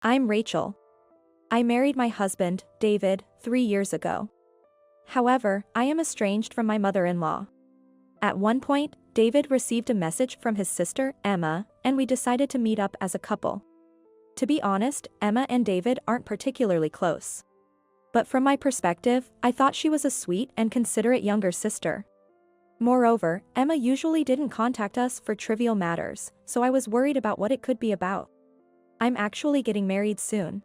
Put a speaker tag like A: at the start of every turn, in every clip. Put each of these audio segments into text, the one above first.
A: I'm Rachel. I married my husband, David, 3 years ago. However, I am estranged from my mother-in-law. At one point, David received a message from his sister, Emma, and we decided to meet up as a couple. To be honest, Emma and David aren't particularly close. But from my perspective, I thought she was a sweet and considerate younger sister. Moreover, Emma usually didn't contact us for trivial matters, so I was worried about what it could be about. I'm actually getting married soon.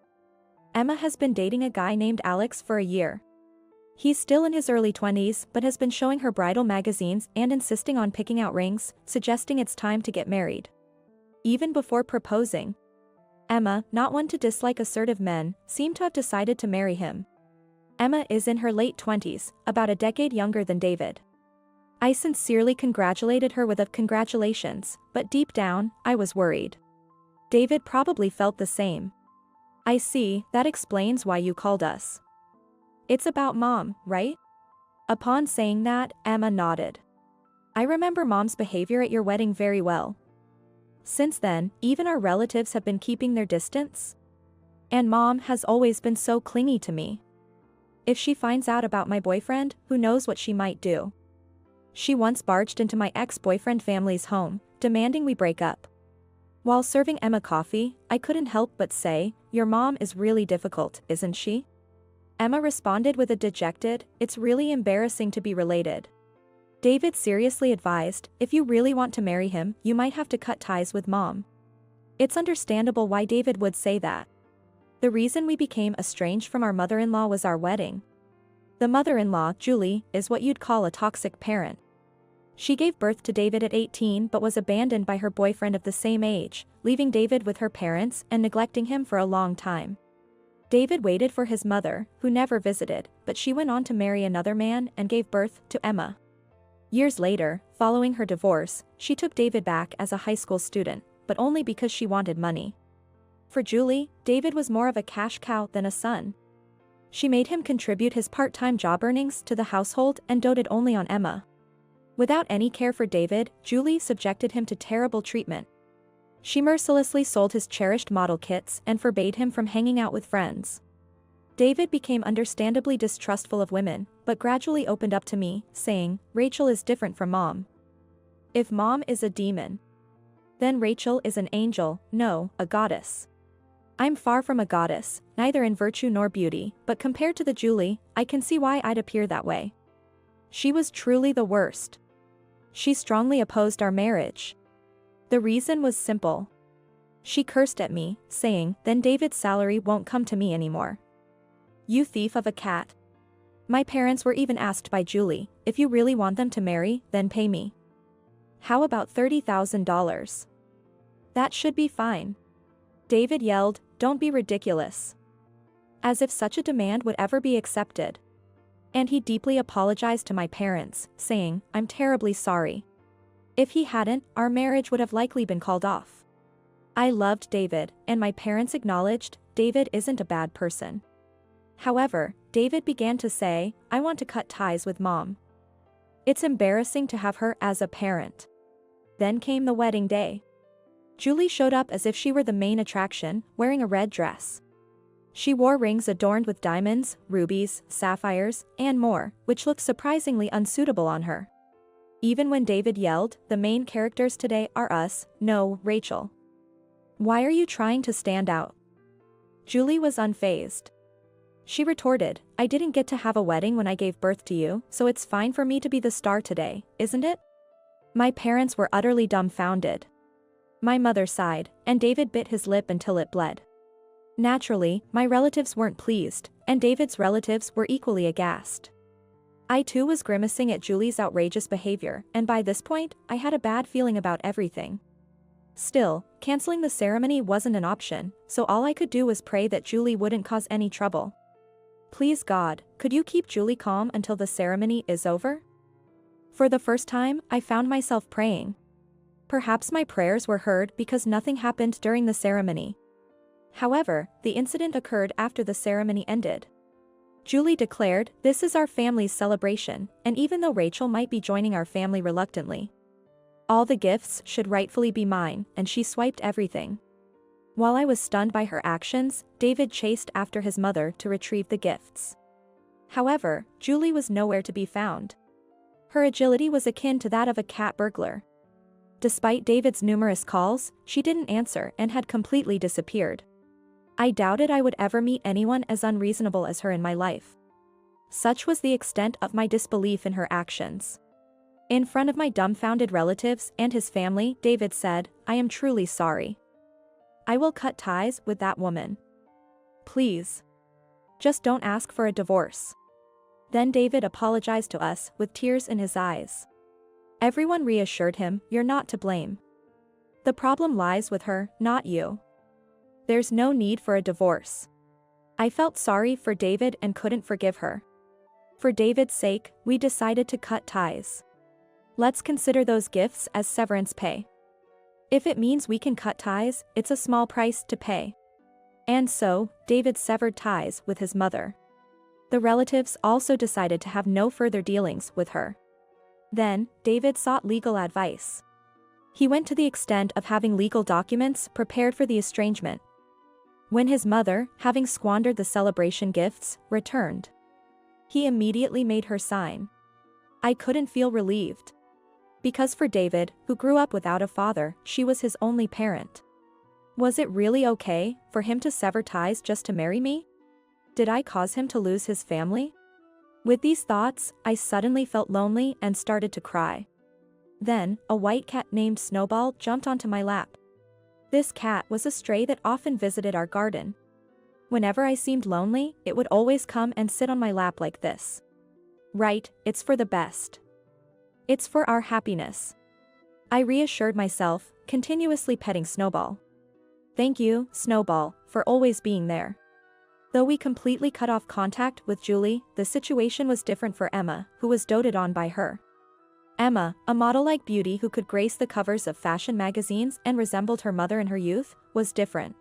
A: Emma has been dating a guy named Alex for a year. He's still in his early 20s but has been showing her bridal magazines and insisting on picking out rings, suggesting it's time to get married. Even before proposing, Emma, not one to dislike assertive men, seemed to have decided to marry him. Emma is in her late 20s, about a decade younger than David. I sincerely congratulated her with a "congratulations," but deep down, I was worried. David probably felt the same. I see, that explains why you called us. It's about Mom, right? Upon saying that, Emma nodded. I remember Mom's behavior at your wedding very well. Since then, even our relatives have been keeping their distance. And Mom has always been so clingy to me. If she finds out about my boyfriend, who knows what she might do. She once barged into my ex-boyfriend family's home, demanding we break up. While serving Emma coffee, I couldn't help but say, "Your mom is really difficult, isn't she?" Emma responded with a dejected, "It's really embarrassing to be related." David seriously advised, "If you really want to marry him, you might have to cut ties with Mom." It's understandable why David would say that. The reason we became estranged from our mother-in-law was our wedding. The mother-in-law, Julie, is what you'd call a toxic parent. She gave birth to David at 18 but was abandoned by her boyfriend of the same age, leaving David with her parents and neglecting him for a long time. David waited for his mother, who never visited, but she went on to marry another man and gave birth to Emma. Years later, following her divorce, she took David back as a high school student, but only because she wanted money. For Julie, David was more of a cash cow than a son. She made him contribute his part-time job earnings to the household and doted only on Emma. Without any care for David, Julie subjected him to terrible treatment. She mercilessly sold his cherished model kits and forbade him from hanging out with friends. David became understandably distrustful of women, but gradually opened up to me, saying, "Rachel is different from Mom. If Mom is a demon, then Rachel is an angel, no, a goddess. I'm far from a goddess, neither in virtue nor beauty, but compared to the Julie, I can see why I'd appear that way. She was truly the worst. She strongly opposed our marriage. The reason was simple. She cursed at me, saying, 'Then David's salary won't come to me anymore. You thief of a cat.' My parents were even asked by Julie, 'If you really want them to marry, then pay me. How about $30,000? That should be fine.' David yelled, 'Don't be ridiculous.' As if such a demand would ever be accepted. And he deeply apologized to my parents, saying, 'I'm terribly sorry.' If he hadn't, our marriage would have likely been called off. I loved David, and my parents acknowledged, David isn't a bad person. However, David began to say, 'I want to cut ties with Mom. It's embarrassing to have her as a parent.' Then came the wedding day. Julie showed up as if she were the main attraction, wearing a red dress. She wore rings adorned with diamonds, rubies, sapphires, and more, which looked surprisingly unsuitable on her. Even when David yelled, 'The main characters today are us, no, Rachel. Why are you trying to stand out?' Julie was unfazed. She retorted, 'I didn't get to have a wedding when I gave birth to you, so it's fine for me to be the star today, isn't it?' My parents were utterly dumbfounded. My mother sighed, and David bit his lip until it bled. Naturally, my relatives weren't pleased, and David's relatives were equally aghast. I too was grimacing at Julie's outrageous behavior, and by this point, I had a bad feeling about everything. Still, canceling the ceremony wasn't an option, so all I could do was pray that Julie wouldn't cause any trouble. Please God, could you keep Julie calm until the ceremony is over? For the first time, I found myself praying. Perhaps my prayers were heard because nothing happened during the ceremony. However, the incident occurred after the ceremony ended. Julie declared, "This is our family's celebration, and even though Rachel might be joining our family reluctantly, all the gifts should rightfully be mine," and she swiped everything. While I was stunned by her actions, David chased after his mother to retrieve the gifts. However, Julie was nowhere to be found. Her agility was akin to that of a cat burglar. Despite David's numerous calls, she didn't answer and had completely disappeared. I doubted I would ever meet anyone as unreasonable as her in my life. Such was the extent of my disbelief in her actions. In front of my dumbfounded relatives and his family, David said, "I am truly sorry. I will cut ties with that woman. Please. Just don't ask for a divorce." Then David apologized to us with tears in his eyes. Everyone reassured him, "You're not to blame. The problem lies with her, not you. There's no need for a divorce." I felt sorry for David and couldn't forgive her. For David's sake, we decided to cut ties. Let's consider those gifts as severance pay. If it means we can cut ties, it's a small price to pay. And so, David severed ties with his mother. The relatives also decided to have no further dealings with her. Then, David sought legal advice. He went to the extent of having legal documents prepared for the estrangement. When his mother, having squandered the celebration gifts, returned, he immediately made her sign. I couldn't feel relieved. Because for David, who grew up without a father, she was his only parent. Was it really okay for him to sever ties just to marry me? Did I cause him to lose his family? With these thoughts, I suddenly felt lonely and started to cry. Then, a white cat named Snowball jumped onto my lap. This cat was a stray that often visited our garden. Whenever I seemed lonely, it would always come and sit on my lap like this. Right, it's for the best. It's for our happiness. I reassured myself, continuously petting Snowball. Thank you, Snowball, for always being there. Though we completely cut off contact with Julie, the situation was different for Emma, who was doted on by her. Emma, a model-like beauty who could grace the covers of fashion magazines and resembled her mother in her youth, was different.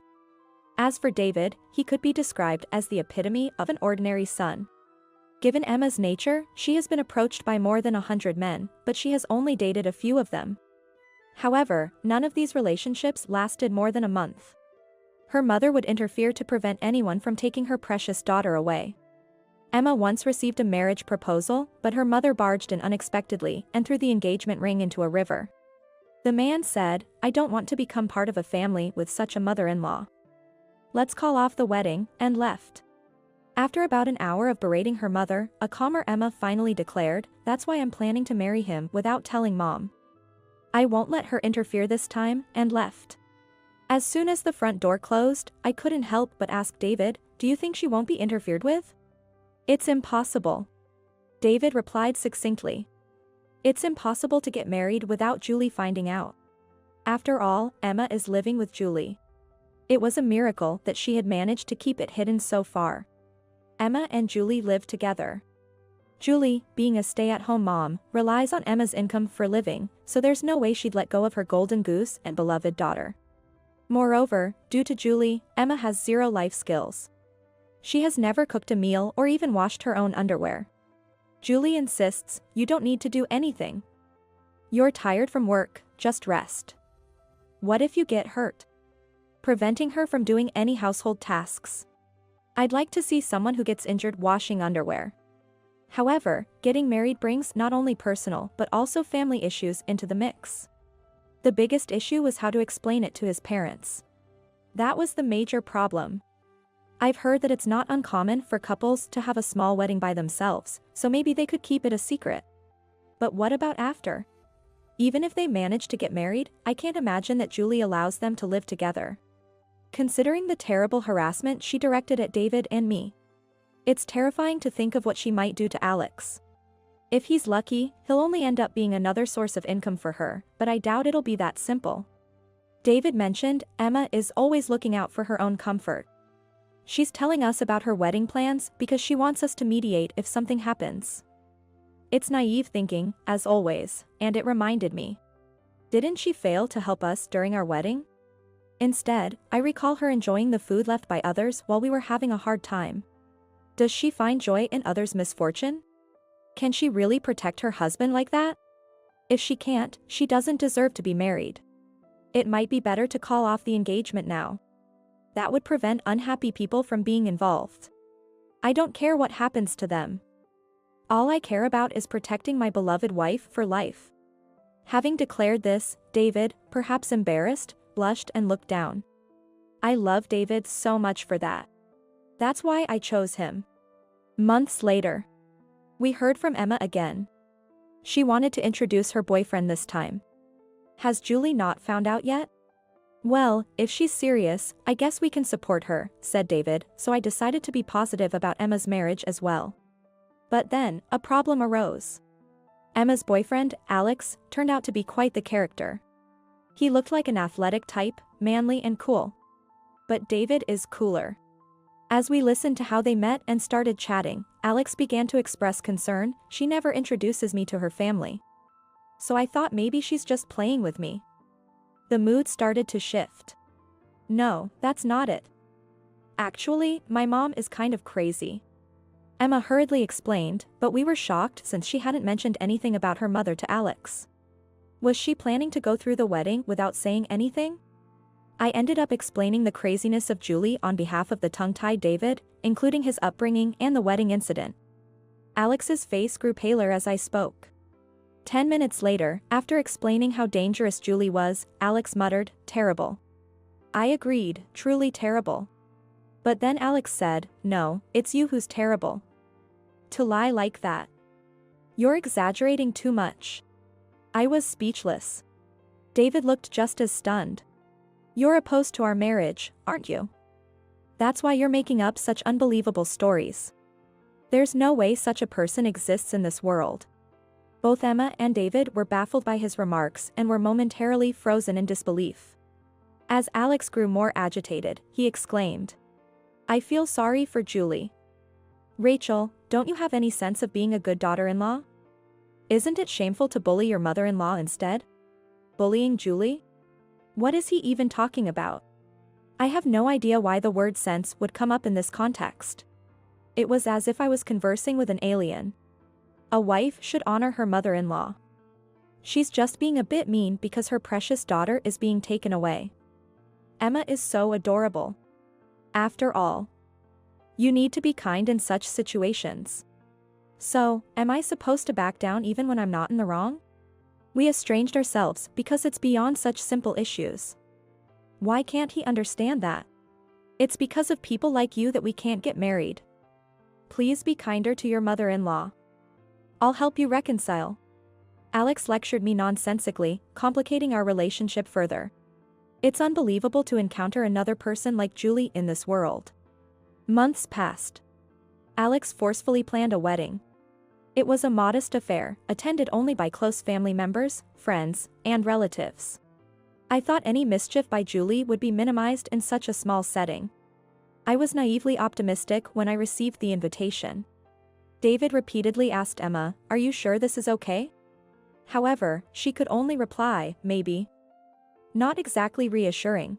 A: As for David, he could be described as the epitome of an ordinary son. Given Emma's nature, she has been approached by more than 100 men, but she has only dated a few of them. However, none of these relationships lasted more than a month. Her mother would interfere to prevent anyone from taking her precious daughter away. Emma once received a marriage proposal, but her mother barged in unexpectedly and threw the engagement ring into a river. The man said, "I don't want to become part of a family with such a mother-in-law. Let's call off the wedding," and left. After about an hour of berating her mother, a calmer Emma finally declared, "That's why I'm planning to marry him without telling Mom. I won't let her interfere this time," and left. As soon as the front door closed, I couldn't help but ask David, "Do you think she won't be interfered with?" "It's impossible," David replied succinctly. "It's impossible to get married without Julie finding out. After all, Emma is living with Julie. It was a miracle that she had managed to keep it hidden so far. Emma and Julie live together. Julie, being a stay-at-home mom, relies on Emma's income for living, so there's no way she'd let go of her golden goose and beloved daughter. Moreover, due to Julie, Emma has zero life skills. She has never cooked a meal or even washed her own underwear. Julie insists, "You don't need to do anything. You're tired from work, just rest." What if you get hurt? Preventing her from doing any household tasks. I'd like to see someone who gets injured washing underwear. However, getting married brings not only personal but also family issues into the mix. The biggest issue was how to explain it to his parents. That was the major problem. I've heard that it's not uncommon for couples to have a small wedding by themselves, so maybe they could keep it a secret. But what about after? Even if they manage to get married, I can't imagine that Julie allows them to live together. Considering the terrible harassment she directed at David and me, it's terrifying to think of what she might do to Alex. If he's lucky, he'll only end up being another source of income for her, but I doubt it'll be that simple. David mentioned, Emma is always looking out for her own comfort. She's telling us about her wedding plans because she wants us to mediate if something happens. It's naive thinking, as always, and it reminded me. Didn't she fail to help us during our wedding? Instead, I recall her enjoying the food left by others while we were having a hard time. Does she find joy in others' misfortune? Can she really protect her husband like that? If she can't, she doesn't deserve to be married. It might be better to call off the engagement now. That would prevent unhappy people from being involved. I don't care what happens to them. All I care about is protecting my beloved wife for life. Having declared this, David, perhaps embarrassed, blushed and looked down. I love David so much for that. That's why I chose him. Months later, we heard from Emma again. She wanted to introduce her boyfriend this time. Has Julie not found out yet? Well, if she's serious, I guess we can support her, said David, so I decided to be positive about Emma's marriage as well. But then, a problem arose. Emma's boyfriend, Alex, turned out to be quite the character. He looked like an athletic type, manly and cool. But David is cooler. As we listened to how they met and started chatting, Alex began to express concern. She never introduces me to her family. So I thought maybe she's just playing with me. The mood started to shift. No, that's not it. Actually, my mom is kind of crazy. Emma hurriedly explained, but we were shocked since she hadn't mentioned anything about her mother to Alex. Was she planning to go through the wedding without saying anything? I ended up explaining the craziness of Julie on behalf of the tongue-tied David, including his upbringing and the wedding incident. Alex's face grew paler as I spoke. 10 minutes later, after explaining how dangerous Julie was, Alex muttered, "Terrible." I agreed, truly terrible. But then Alex said, "No, it's you who's terrible. To lie like that. You're exaggerating too much." I was speechless. David looked just as stunned. "You're opposed to our marriage, aren't you? That's why you're making up such unbelievable stories. There's no way such a person exists in this world." Both Emma and David were baffled by his remarks and were momentarily frozen in disbelief. As Alex grew more agitated, he exclaimed, "I feel sorry for Julie. Rachel, don't you have any sense of being a good daughter-in-law? Isn't it shameful to bully your mother-in-law instead? Bullying Julie? What is he even talking about?" I have no idea why the word sense would come up in this context. It was as if I was conversing with an alien. A wife should honor her mother-in-law. She's just being a bit mean because her precious daughter is being taken away. Emma is so adorable. After all, you need to be kind in such situations. So, am I supposed to back down even when I'm not in the wrong? We estranged ourselves because it's beyond such simple issues. Why can't he understand that? It's because of people like you that we can't get married. Please be kinder to your mother-in-law. I'll help you reconcile. Alex lectured me nonsensically, complicating our relationship further. It's unbelievable to encounter another person like Julie in this world. Months passed. Alex forcefully planned a wedding. It was a modest affair, attended only by close family members, friends, and relatives. I thought any mischief by Julie would be minimized in such a small setting. I was naively optimistic when I received the invitation. David repeatedly asked Emma, "Are you sure this is okay?" However, she could only reply, "Maybe." Not exactly reassuring.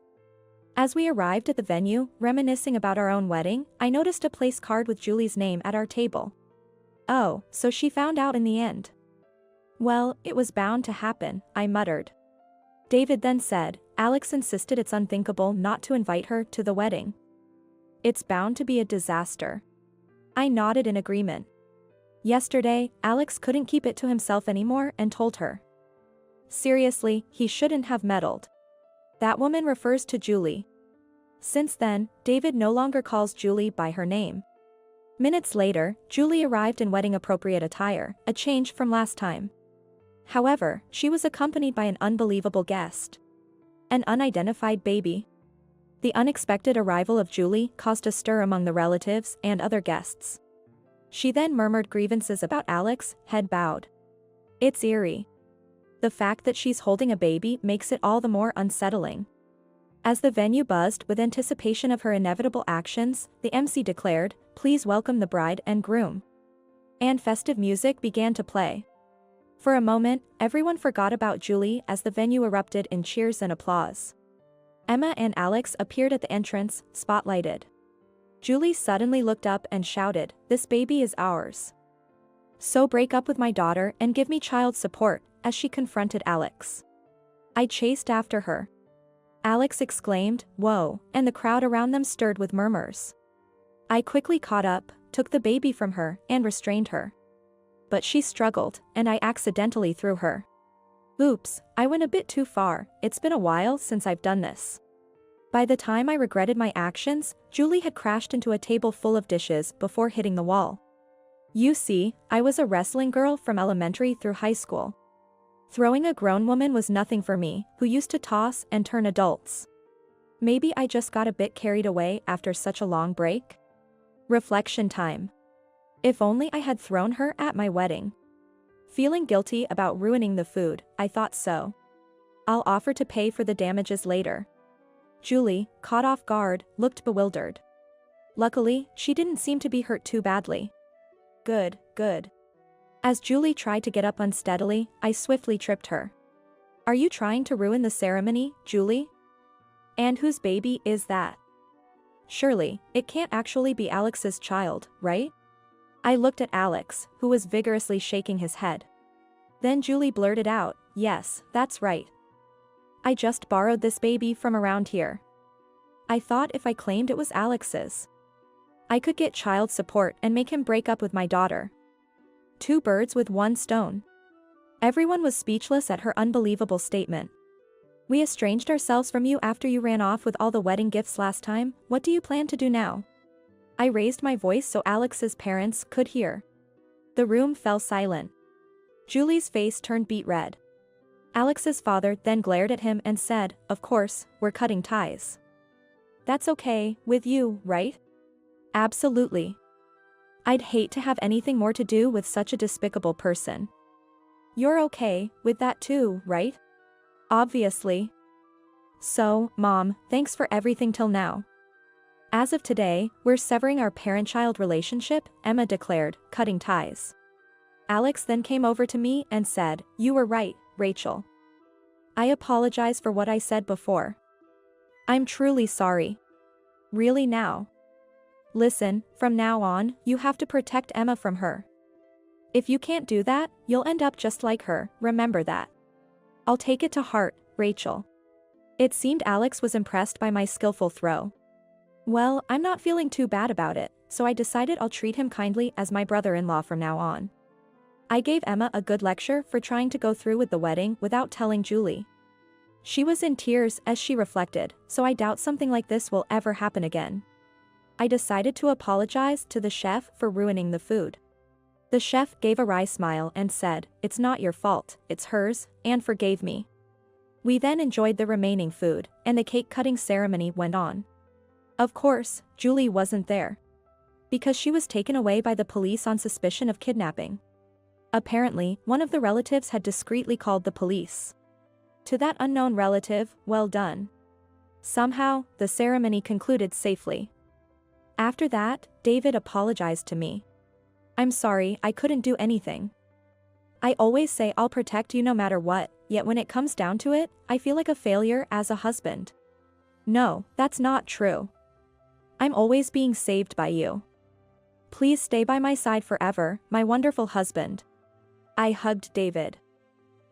A: As we arrived at the venue, reminiscing about our own wedding, I noticed a place card with Julie's name at our table. Oh, so she found out in the end. Well, it was bound to happen, I muttered. David then said, "Alex insisted it's unthinkable not to invite her to the wedding. It's bound to be a disaster." I nodded in agreement. Yesterday, Alex couldn't keep it to himself anymore and told her. Seriously, he shouldn't have meddled. That woman refers to Julie. Since then, David no longer calls Julie by her name. Minutes later, Julie arrived in wedding-appropriate attire, a change from last time. However, she was accompanied by an unbelievable guest. An unidentified baby. The unexpected arrival of Julie caused a stir among the relatives and other guests. She then murmured grievances about Alex, head bowed. It's eerie. The fact that she's holding a baby makes it all the more unsettling. As the venue buzzed with anticipation of her inevitable actions, the MC declared, "Please welcome the bride and groom." And festive music began to play. For a moment, everyone forgot about Julie as the venue erupted in cheers and applause. Emma and Alex appeared at the entrance, spotlighted. Julie suddenly looked up and shouted, "This baby is ours. So break up with my daughter and give me child support," as she confronted Alex. I chased after her. Alex exclaimed, "Whoa," and the crowd around them stirred with murmurs. I quickly caught up, took the baby from her, and restrained her. But she struggled, and I accidentally threw her. Oops, I went a bit too far, it's been a while since I've done this. By the time I regretted my actions, Julie had crashed into a table full of dishes before hitting the wall. You see, I was a wrestling girl from elementary through high school. Throwing a grown woman was nothing for me, who used to toss and turn adults. Maybe I just got a bit carried away after such a long break? Reflection time. If only I had thrown her at my wedding. Feeling guilty about ruining the food, I thought so. I'll offer to pay for the damages later. Julie, caught off guard, looked bewildered. Luckily, she didn't seem to be hurt too badly. Good, good. As Julie tried to get up unsteadily, I swiftly tripped her. Are you trying to ruin the ceremony, Julie? And whose baby is that? Surely, it can't actually be Alex's child, right? I looked at Alex, who was vigorously shaking his head. Then Julie blurted out, "Yes, that's right. I just borrowed this baby from around here." I thought if I claimed it was Alex's, I could get child support and make him break up with my daughter. Two birds with one stone. Everyone was speechless at her unbelievable statement. We estranged ourselves from you after you ran off with all the wedding gifts last time. What do you plan to do now? I raised my voice so Alex's parents could hear. The room fell silent. Julie's face turned beet red. Alex's father then glared at him and said, "Of course, we're cutting ties." That's okay, with you, right? Absolutely. I'd hate to have anything more to do with such a despicable person. You're okay with that too, right? Obviously. So, Mom, thanks for everything till now. As of today, we're severing our parent-child relationship, Emma declared, cutting ties. Alex then came over to me and said, "You were right, Rachel. I apologize for what I said before. I'm truly sorry. Really now. Listen, from now on, you have to protect Emma from her. If you can't do that, you'll end up just like her, remember that." I'll take it to heart, Rachel. It seemed Alex was impressed by my skillful throw. Well, I'm not feeling too bad about it, so I decided I'll treat him kindly as my brother-in-law from now on. I gave Emma a good lecture for trying to go through with the wedding without telling Julie. She was in tears as she reflected, so I doubt something like this will ever happen again. I decided to apologize to the chef for ruining the food. The chef gave a wry smile and said, "It's not your fault, it's hers," and forgave me. We then enjoyed the remaining food, and the cake-cutting ceremony went on. Of course, Julie wasn't there. Because she was taken away by the police on suspicion of kidnapping. Apparently, one of the relatives had discreetly called the police. To that unknown relative, well done. Somehow, the ceremony concluded safely. After that, David apologized to me. "I'm sorry, I couldn't do anything. I always say I'll protect you no matter what, yet when it comes down to it, I feel like a failure as a husband." No, that's not true. I'm always being saved by you. Please stay by my side forever, my wonderful husband. I hugged David.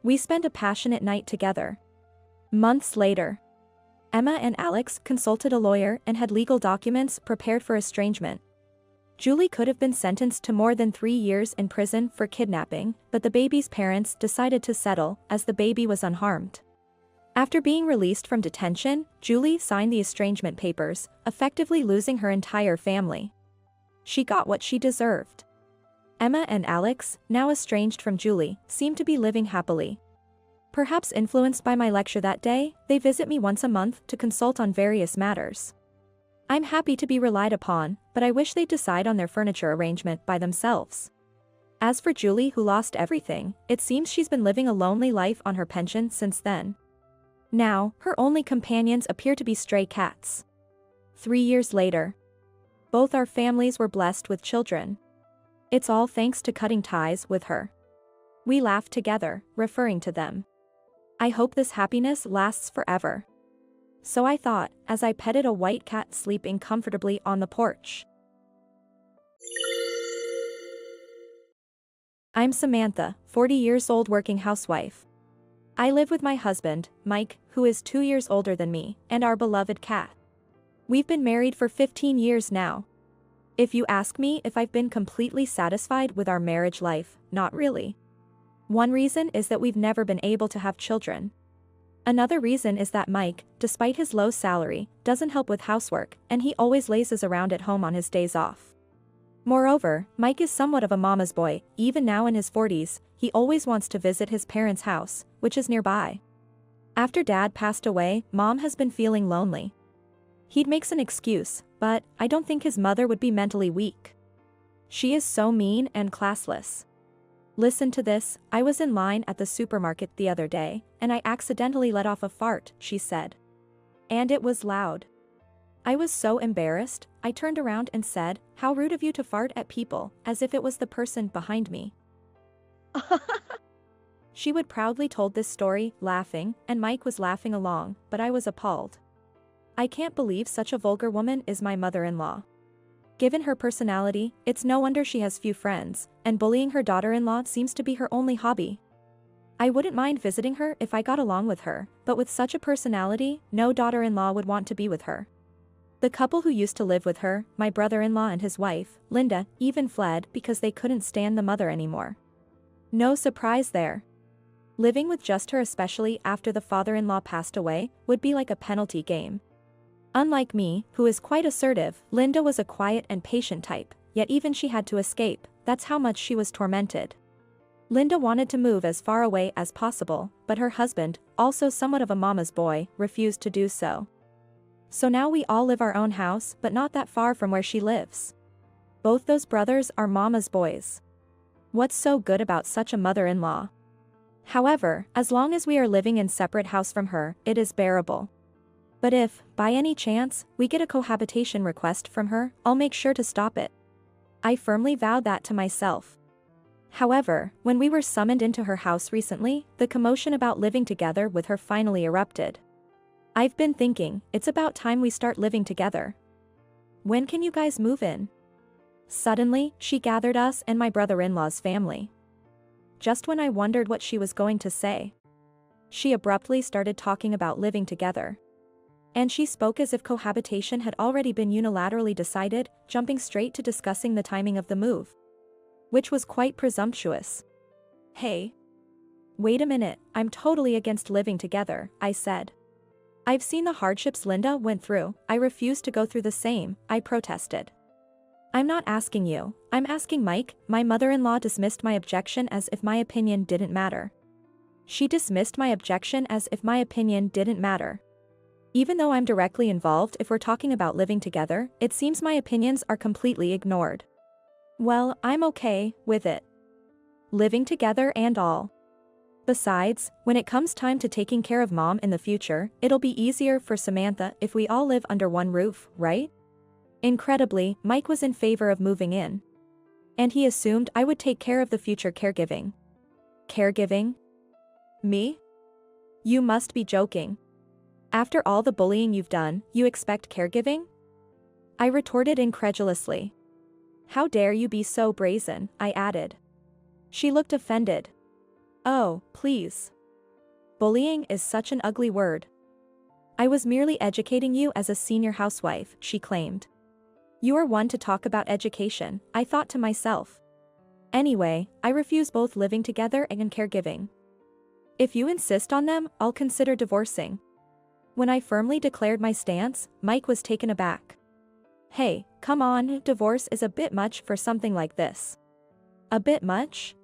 A: We spent a passionate night together. Months later, Emma and Alex consulted a lawyer and had legal documents prepared for estrangement. Julie could have been sentenced to more than 3 years in prison for kidnapping, but the baby's parents decided to settle, as the baby was unharmed. After being released from detention, Julie signed the estrangement papers, effectively losing her entire family. She got what she deserved. Emma and Alex, now estranged from Julie, seem to be living happily. Perhaps influenced by my lecture that day, they visit me once a month to consult on various matters. I'm happy to be relied upon, but I wish they'd decide on their furniture arrangement by themselves. As for Julie, who lost everything, it seems she's been living a lonely life on her pension since then. Now, her only companions appear to be stray cats. 3 years later, both our families were blessed with children. It's all thanks to cutting ties with her. We laughed together, referring to them. I hope this happiness lasts forever. So I thought, as I petted a white cat sleeping comfortably on the porch. I'm Samantha, 40 years old working housewife. I live with my husband, Mike, who is 2 years older than me, and our beloved cat. We've been married for 15 years now. If you ask me if I've been completely satisfied with our marriage life, not really. One reason is that we've never been able to have children. Another reason is that Mike, despite his low salary, doesn't help with housework, and he always lazes around at home on his days off. Moreover, Mike is somewhat of a mama's boy. Even now in his 40s, he always wants to visit his parents' house, which is nearby. After Dad passed away, Mom has been feeling lonely. He makes an excuse, but I don't think his mother would be mentally weak. She is so mean and classless. Listen to this, I was in line at the supermarket the other day, and I accidentally let off a fart, she said. And it was loud. I was so embarrassed, I turned around and said, "How rude of you to fart at people," as if it was the person behind me. She would proudly told this story, laughing, and Mike was laughing along, but I was appalled. I can't believe such a vulgar woman is my mother-in-law. Given her personality, it's no wonder she has few friends, and bullying her daughter-in-law seems to be her only hobby. I wouldn't mind visiting her if I got along with her, but with such a personality, no daughter-in-law would want to be with her. The couple who used to live with her, my brother-in-law and his wife, Linda, even fled because they couldn't stand the mother anymore. No surprise there. Living with just her, especially after the father-in-law passed away, would be like a penalty game. Unlike me, who is quite assertive, Linda was a quiet and patient type, yet even she had to escape, that's how much she was tormented. Linda wanted to move as far away as possible, but her husband, also somewhat of a mama's boy, refused to do so. So now we all live our own house, but not that far from where she lives. Both those brothers are mama's boys. What's so good about such a mother-in-law? However, as long as we are living in separate house from her, it is bearable. But if, by any chance, we get a cohabitation request from her, I'll make sure to stop it. I firmly vowed that to myself. However, when we were summoned into her house recently, the commotion about living together with her finally erupted. I've been thinking, it's about time we start living together. When can you guys move in? Suddenly, she gathered us and my brother-in-law's family. Just when I wondered what she was going to say, she abruptly started talking about living together. And she spoke as if cohabitation had already been unilaterally decided, jumping straight to discussing the timing of the move. Which was quite presumptuous. Hey. Wait a minute, I'm totally against living together, I said. I've seen the hardships Linda went through, I refuse to go through the same, I protested. I'm not asking you, I'm asking Mike. My mother-in-law dismissed my objection as if my opinion didn't matter. She dismissed my objection as if my opinion didn't matter. Even though I'm directly involved, if we're talking about living together, it seems my opinions are completely ignored. Well, I'm okay with it. Living together and all. Besides, when it comes time to taking care of Mom in the future, it'll be easier for Samantha if we all live under one roof, right? Incredibly, Mike was in favor of moving in. And he assumed I would take care of the future caregiving. Caregiving? Me? You must be joking. After all the bullying you've done, you expect caregiving? I retorted incredulously. How dare you be so brazen, I added. She looked offended. Oh, please. Bullying is such an ugly word. I was merely educating you as a senior housewife, she claimed. You are one to talk about education, I thought to myself. Anyway, I refuse both living together and caregiving. If you insist on them, I'll consider divorcing. When I firmly declared my stance, Mike was taken aback. Hey, come on, divorce is a bit much for something like this. A bit much?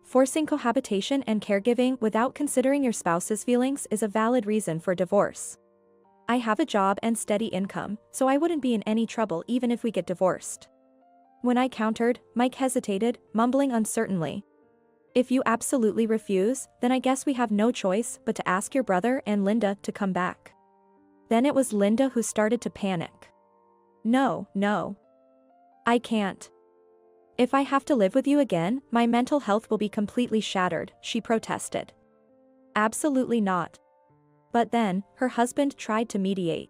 A: Forcing cohabitation and caregiving without considering your spouse's feelings is a valid reason for divorce. I have a job and steady income, so I wouldn't be in any trouble even if we get divorced. When I countered, Mike hesitated, mumbling uncertainly. If you absolutely refuse, then I guess we have no choice but to ask your brother and Linda to come back. Then it was Linda who started to panic. No. I can't. If I have to live with you again, my mental health will be completely shattered, she protested. Absolutely not. But then, her husband tried to mediate.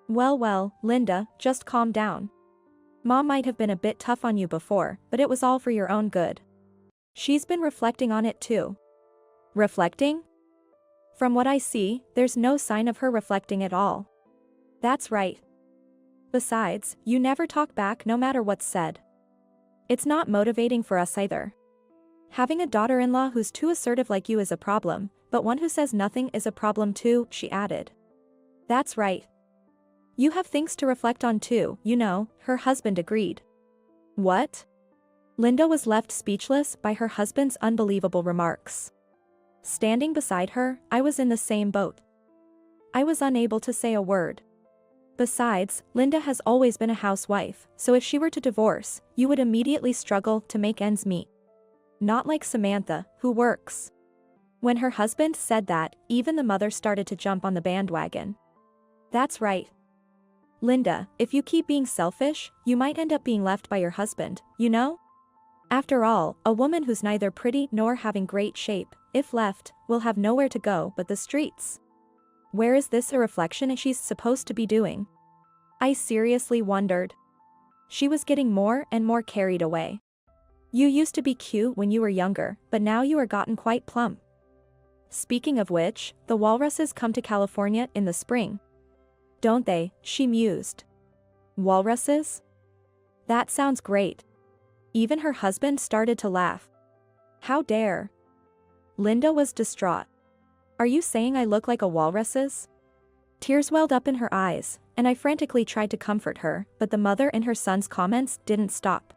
A: Well, Linda, just calm down. Mom might have been a bit tough on you before, but it was all for your own good. She's been reflecting on it too. Reflecting? From what I see, there's no sign of her reflecting at all. That's right. Besides, you never talk back no matter what's said. It's not motivating for us either. Having a daughter-in-law who's too assertive like you is a problem, but one who says nothing is a problem too, she added. That's right. You have things to reflect on too, you know, her husband agreed. What? Linda was left speechless by her husband's unbelievable remarks. Standing beside her, I was in the same boat. I was unable to say a word. Besides, Linda has always been a housewife, so if she were to divorce, you would immediately struggle to make ends meet. Not like Samantha, who works. When her husband said that, even the mother started to jump on the bandwagon. That's right. Linda, if you keep being selfish, you might end up being left by your husband, you know? After all, a woman who's neither pretty nor having great shape, if left, will have nowhere to go but the streets. Where is this a reflection she's supposed to be doing? I seriously wondered. She was getting more and more carried away. You used to be cute when you were younger, but now you are gotten quite plump. Speaking of which, the walruses come to California in the spring. Don't they? She mused. Walruses? That sounds great. Even her husband started to laugh. How dare? Linda was distraught. Are you saying I look like a walrus's? Tears welled up in her eyes, and I frantically tried to comfort her, but the mother and her son's comments didn't stop.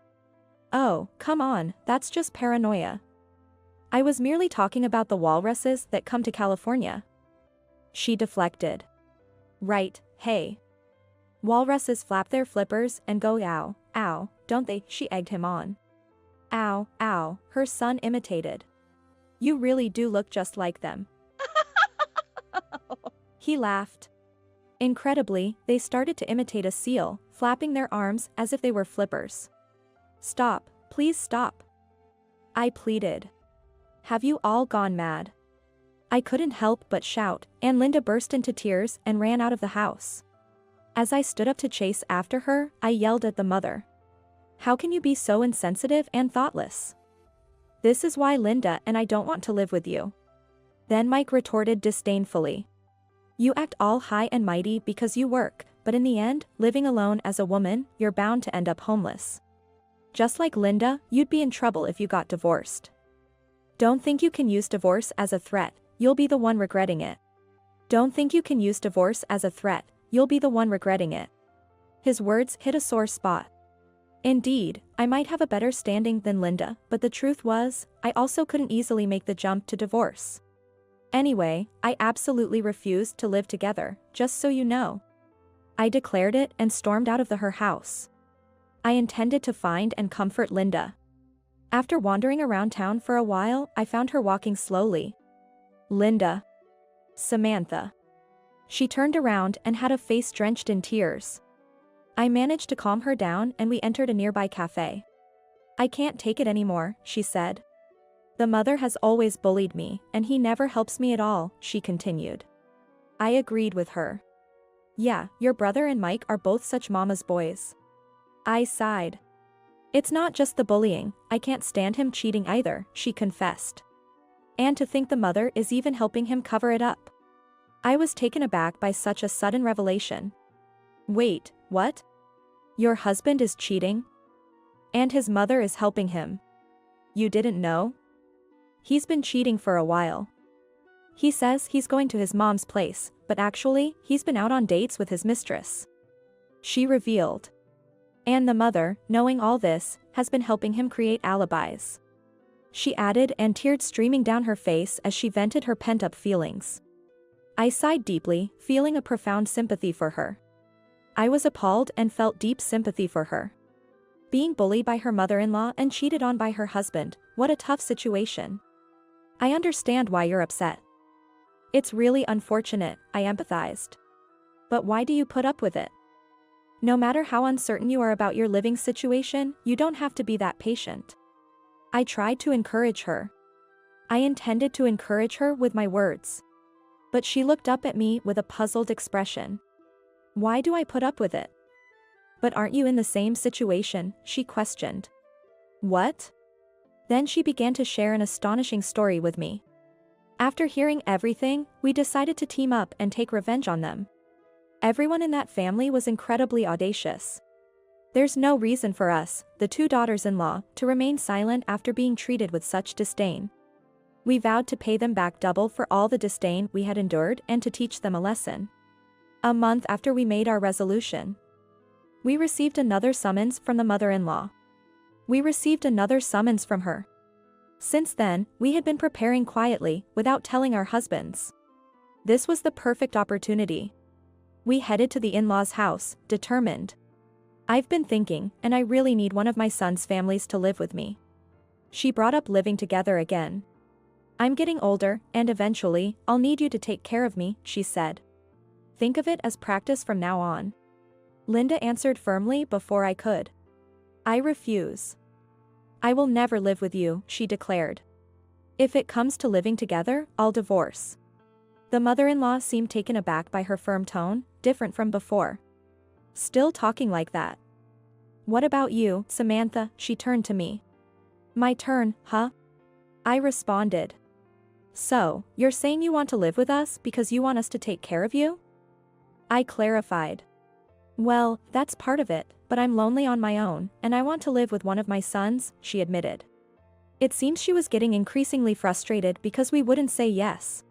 A: Oh, come on, that's just paranoia. I was merely talking about the walruses that come to California. She deflected. Right, hey. Walruses flap their flippers and go ow, ow, don't they? She egged him on. Ow, ow, her son imitated. You really do look just like them. He laughed. Incredibly, they started to imitate a seal, flapping their arms as if they were flippers. Stop, please stop. I pleaded. Have you all gone mad? I couldn't help but shout, and Linda burst into tears and ran out of the house. As I stood up to chase after her, I yelled at the mother. How can you be so insensitive and thoughtless? This is why Linda and I don't want to live with you. Then Mike retorted disdainfully. You act all high and mighty because you work, but in the end, living alone as a woman, you're bound to end up homeless. Just like Linda, you'd be in trouble if you got divorced. Don't think you can use divorce as a threat, you'll be the one regretting it. Don't think you can use divorce as a threat, you'll be the one regretting it. His words hit a sore spot. Indeed, I might have a better standing than Linda, but the truth was, I also couldn't easily make the jump to divorce. Anyway, I absolutely refused to live together, just so you know. I declared it and stormed out of her house. I intended to find and comfort Linda. After wandering around town for a while, I found her walking slowly. Linda. Samantha. She turned around and had a face drenched in tears. I managed to calm her down and we entered a nearby cafe. I can't take it anymore, she said. The mother has always bullied me, and he never helps me at all, she continued. I agreed with her. Yeah, your brother and Mike are both such mama's boys. I sighed. It's not just the bullying, I can't stand him cheating either, she confessed. And to think the mother is even helping him cover it up. I was taken aback by such a sudden revelation. Wait, what? Your husband is cheating? And his mother is helping him. You didn't know? He's been cheating for a while. He says he's going to his mom's place, but actually, he's been out on dates with his mistress. She revealed. And the mother, knowing all this, has been helping him create alibis. She added, and tears streaming down her face as she vented her pent-up feelings. I sighed deeply, feeling a profound sympathy for her. I was appalled and felt deep sympathy for her. Being bullied by her mother-in-law and cheated on by her husband, what a tough situation. I understand why you're upset. It's really unfortunate, I empathized. But why do you put up with it? No matter how uncertain you are about your living situation, you don't have to be that patient. I tried to encourage her. I intended to encourage her with my words. But she looked up at me with a puzzled expression. Why do I put up with it? But aren't you in the same situation? She questioned. What? Then she began to share an astonishing story with me. After hearing everything, we decided to team up and take revenge on them. Everyone in that family was incredibly audacious. There's no reason for us, the two daughters-in-law, to remain silent after being treated with such disdain. We vowed to pay them back double for all the disdain we had endured and to teach them a lesson. A month after we made our resolution, we received another summons from the mother-in-law. We received another summons from her. Since then, we had been preparing quietly, without telling our husbands. This was the perfect opportunity. We headed to the in-laws' house, determined. I've been thinking, and I really need one of my son's families to live with me. She brought up living together again. I'm getting older, and eventually, I'll need you to take care of me, she said. Think of it as practice from now on. Linda answered firmly before I could. I refuse. I will never live with you, she declared. If it comes to living together, I'll divorce. The mother-in-law seemed taken aback by her firm tone, different from before. Still talking like that. What about you, Samantha? She turned to me. My turn, huh? I responded. So, you're saying you want to live with us because you want us to take care of you? I clarified. Well, that's part of it, but I'm lonely on my own, and I want to live with one of my sons, she admitted. It seems she was getting increasingly frustrated because we wouldn't say yes.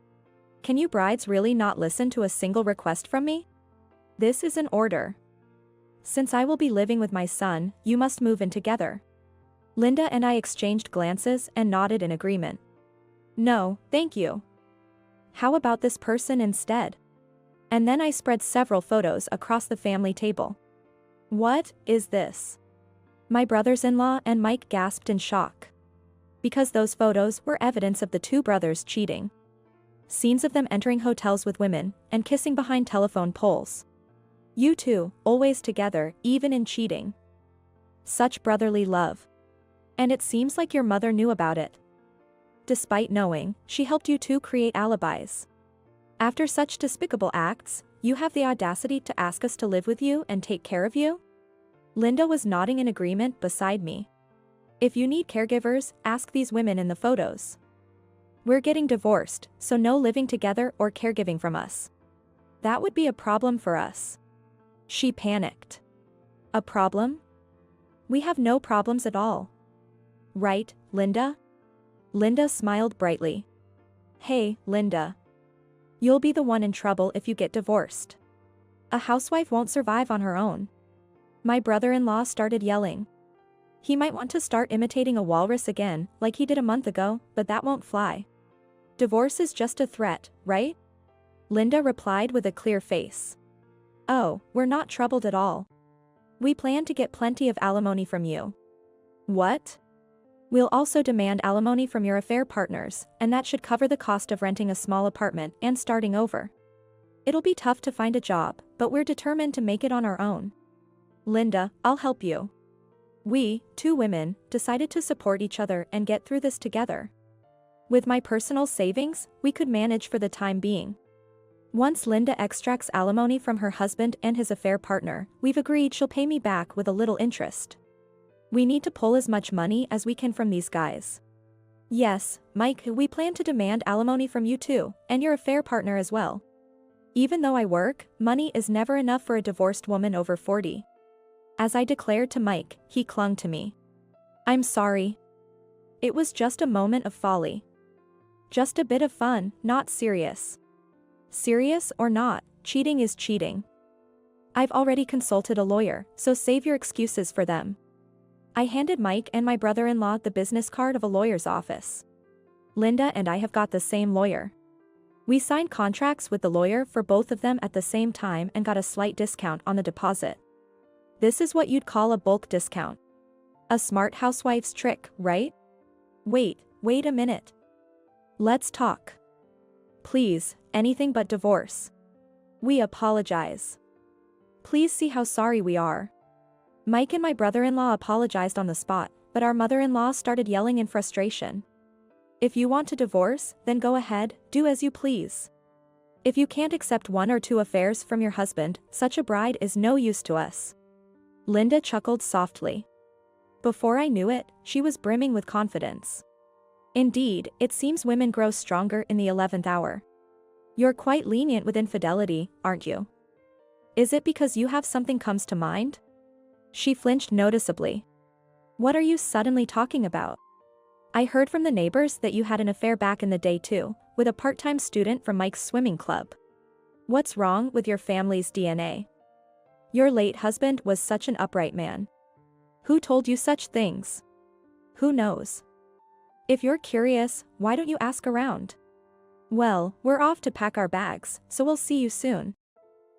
A: Can you brides really not listen to a single request from me? This is an order. Since I will be living with my son, you must move in together. Linda and I exchanged glances and nodded in agreement. No, thank you. How about this person instead? And then I spread several photos across the family table. What is this? My brothers-in-law and Mike gasped in shock. Because those photos were evidence of the two brothers cheating. Scenes of them entering hotels with women and kissing behind telephone poles. You two, always together, even in cheating. Such brotherly love. And it seems like your mother knew about it. Despite knowing, she helped you two create alibis. After such despicable acts, you have the audacity to ask us to live with you and take care of you? Linda was nodding in agreement beside me. If you need caregivers, ask these women in the photos. We're getting divorced, so no living together or caregiving from us. That would be a problem for us. She panicked. A problem? We have no problems at all. Right, Linda? Linda smiled brightly. Hey, Linda. You'll be the one in trouble if you get divorced. A housewife won't survive on her own. My brother-in-law started yelling. He might want to start imitating a walrus again, like he did a month ago, but that won't fly. Divorce is just a threat, right? Linda replied with a clear face. Oh, we're not troubled at all. We plan to get plenty of alimony from you. What? We'll also demand alimony from your affair partners, and that should cover the cost of renting a small apartment and starting over. It'll be tough to find a job, but we're determined to make it on our own. Linda, I'll help you. We, two women, decided to support each other and get through this together. With my personal savings, we could manage for the time being. Once Linda extracts alimony from her husband and his affair partner, we've agreed she'll pay me back with a little interest. We need to pull as much money as we can from these guys. Yes, Mike, we plan to demand alimony from you too, and your affair partner as well. Even though I work, money is never enough for a divorced woman over 40. As I declared to Mike, he clung to me. I'm sorry. It was just a moment of folly. Just a bit of fun, not serious. Serious or not, cheating is cheating. I've already consulted a lawyer, so save your excuses for them. I handed Mike and my brother-in-law the business card of a lawyer's office. Linda and I have got the same lawyer. We signed contracts with the lawyer for both of them at the same time and got a slight discount on the deposit. This is what you'd call a bulk discount. A smart housewife's trick, right? Wait a minute. Let's talk. Please, anything but divorce. We apologize. Please see how sorry we are. Mike and my brother-in-law apologized on the spot, but our mother-in-law started yelling in frustration. If you want to divorce, then go ahead, do as you please. If you can't accept one or two affairs from your husband, such a bride is no use to us. Linda chuckled softly. Before I knew it, she was brimming with confidence. Indeed, it seems women grow stronger in the 11th hour. You're quite lenient with infidelity, aren't you? Is it because you have something comes to mind? She flinched noticeably. What are you suddenly talking about? I heard from the neighbors that you had an affair back in the day too, with a part-time student from Mike's swimming club. What's wrong with your family's DNA? Your late husband was such an upright man. Who told you such things? Who knows? If you're curious, why don't you ask around? Well, we're off to pack our bags, so we'll see you soon.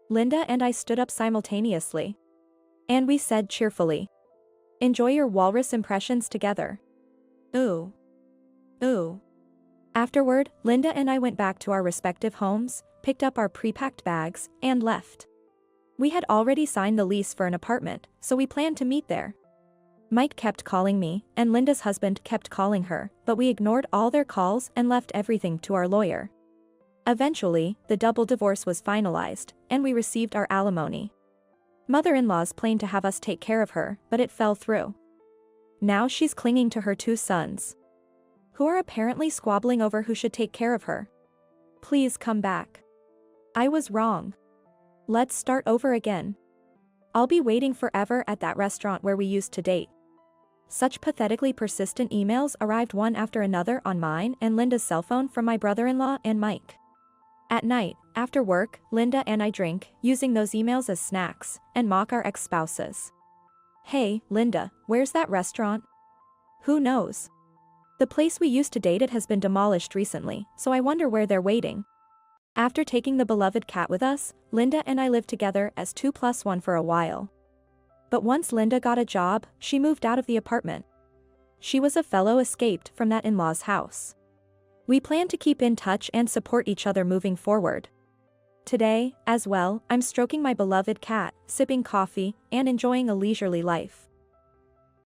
A: Linda and I stood up simultaneously. And we said cheerfully. Enjoy your walrus impressions together. Ooh. Ooh. Afterward, Linda and I went back to our respective homes, picked up our pre-packed bags, and left. We had already signed the lease for an apartment, so we planned to meet there. Mike kept calling me, and Linda's husband kept calling her, but we ignored all their calls and left everything to our lawyer. Eventually, the double divorce was finalized, and we received our alimony. Mother-in-law's planned to have us take care of her, but it fell through. Now she's clinging to her 2 sons, who are apparently squabbling over who should take care of her. Please come back. I was wrong. Let's start over again. I'll be waiting forever at that restaurant where we used to date. Such pathetically persistent emails arrived one after another on mine and Linda's cell phone from my brother-in-law and Mike. At night, after work, Linda and I drink, using those emails as snacks, and mock our ex-spouses. Hey, Linda, where's that restaurant? Who knows? The place we used to date at has been demolished recently, so I wonder where they're waiting. After taking the beloved cat with us, Linda and I lived together as 2+1 for a while. But once Linda got a job, she moved out of the apartment. She was a fellow escaped from that in-laws house. We plan to keep in touch and support each other moving forward. Today, as well, I'm stroking my beloved cat, sipping coffee, and enjoying a leisurely life.